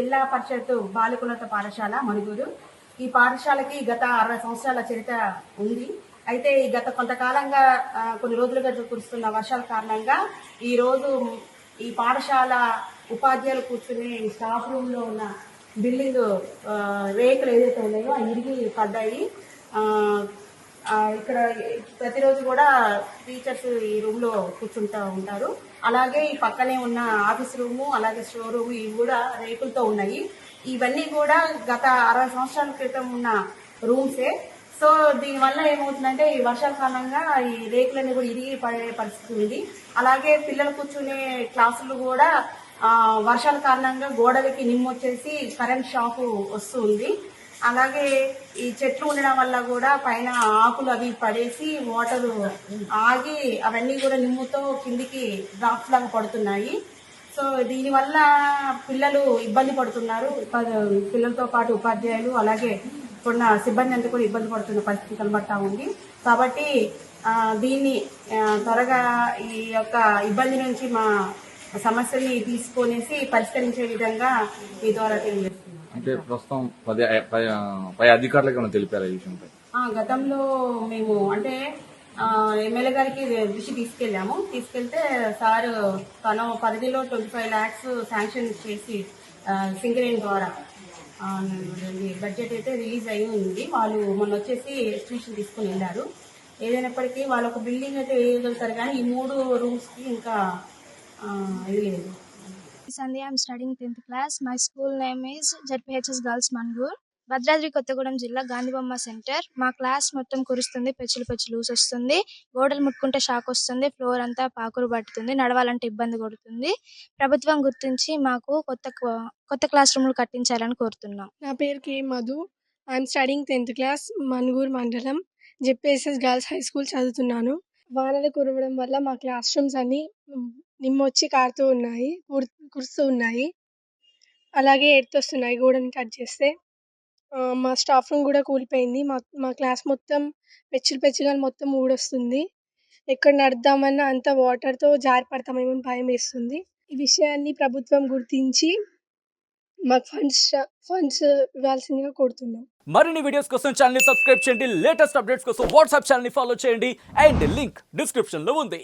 జిల్లా పరిషత్ బాలికన్నత పాఠశాల మణుగూరు. ఈ పాఠశాలకి గత 60 సంవత్సరాల చరిత్ర ఉంది. అయితే ఈ గత కొంతకాలంగా కొన్ని రోజులుగా కురుస్తున్న వర్షాల కారణంగా ఈ రోజు ఈ పాఠశాల ఉపాధ్యాయులు కూర్చునే స్టాఫ్ రూమ్ లో ఉన్న బిల్డింగ్ రేకులు ఏదైతే ఉన్నాయో అవి ఇరిగి పడ్డాయి. ఇక్కడ ప్రతిరోజు కూడా టీచర్స్ ఈ రూమ్ లో కూర్చుంటూ ఉంటారు. అలాగే ఈ పక్కనే ఉన్న ఆఫీస్ రూము, అలాగే స్టోర్ రూమ్ ఇవి కూడా రేకులతో ఉన్నాయి. ఇవన్నీ కూడా గత 60 సంవత్సరాల క్రితం ఉన్న రూమ్సే. సో దీనివల్ల ఏమవుతుందంటే ఈ వర్షాల కారణంగా ఈ రేకులన్నీ కూడా ఇరిగి పడే పరిస్థితి ఉంది. అలాగే పిల్లలు కూర్చునే క్లాసులు కూడా వర్షాల కారణంగా గోడలకి నిమ్మొచ్చేసి కరెంట్ షాక్ వస్తుంది. అలాగే ఈ చెట్లు ఉండడం వల్ల కూడా పైన ఆకులు అవి పడేసి వాటర్ ఆగి అవన్నీ కూడా నిమ్ముతో కిందికి డ్రాప్స్ లాగా పడుతున్నాయి. సో దీనివల్ల పిల్లలు ఇబ్బంది పడుతున్నారు. పిల్లలతో పాటు ఉపాధ్యాయులు అలాగే ఉన్న సిబ్బంది అంతా కూడా ఇబ్బంది పడుతున్న పరిస్థితి కనబడతా ఉంది. కాబట్టి దీన్ని త్వరగా ఈ యొక్క ఇబ్బంది నుంచి మా సమస్యల్ని తీసుకొనేసి పరిష్కరించే విధంగా మీ ద్వారా తెలియజేస్తున్నాం. అంటే ప్రస్తుతం పై అధికారులకు ఏమైనా తెలిపారా ఈ విషయంపై? గతంలో మేము అంటే ఎమ్మెల్యే గారికి దృష్టి తీసుకెళ్తే సార్ తన పరిధిలో 25 lakhs శాంక్షన్ చేసి సింగరేణి ద్వారా బడ్జెట్ అయితే రిలీజ్ అయి ఉంది. వాళ్ళు మొన్న వచ్చేసి ఎస్టిమేషన్ తీసుకుని వెళ్ళారు. ఏదైనప్పటికీ వాళ్ళు ఒక బిల్డింగ్ అయితే వేయగలుగుతారు కానీ ఈ 3 rooms కి ఇంకా ఇది లేదు. Sandhya, I am studying 10th class. My school name is ZPHS Girls Mangur. Bhadradri Kothagudem జిల్లా గాంధీబొమ్మ సెంటర్. మా క్లాస్ మొత్తం కురుస్తుంది, పెచ్చులు వస్తుంది, గోడలు ముట్టుకుంటే షాక్ వస్తుంది, ఫ్లోర్ అంతా పాకురు పట్టుతుంది, నడవాలంటే ఇబ్బంది కొడుతుంది. ప్రభుత్వం గుర్తించి మాకు కొత్త క్లాస్ రూమ్లు కట్టించాలని కోరుతున్నాం. నా పేరు K Madhu. I'm studying 10th class Manugur మండలం జెపిఎస్ఎస్ గర్ల్స్ హై స్కూల్ చదువుతున్నాను. వానలు కురవడం వల్ల మా క్లాస్ రూమ్స్ అన్ని నిమ్మొచ్చి కారుతూ ఉన్నాయి, కురుస్తూ ఉన్నాయి, అలాగే ఎడుతొస్తున్నాయి గోడని టచ్ చేస్తే. మా స్టాఫ్ రూమ్ కూడా కూలిపోయింది. మా క్లాస్ మొత్తం పెచ్చులు మొత్తం ఊడొస్తుంది. ఎక్కడ నడుద్దామన్నా అంత వాటర్తో జారి పడతామేమో భయం వేస్తుంది. ఈ విషయాన్ని ప్రభుత్వం గుర్తించి మాకు ఫండ్స్ ఇవ్వాల్సిందిగా కోరుతున్నాం. మరిన్ని వీడియోస్ కోసం ఛానల్ ని సబ్స్క్రైబ్ చేయండి. లేటెస్ట్ అప్డేట్స్ కోసం వాట్సాప్ ఛానల్ ని ఫాలో చేయండి. అండ్ లింక్ డిస్క్రిప్షన్ లో ఉంది.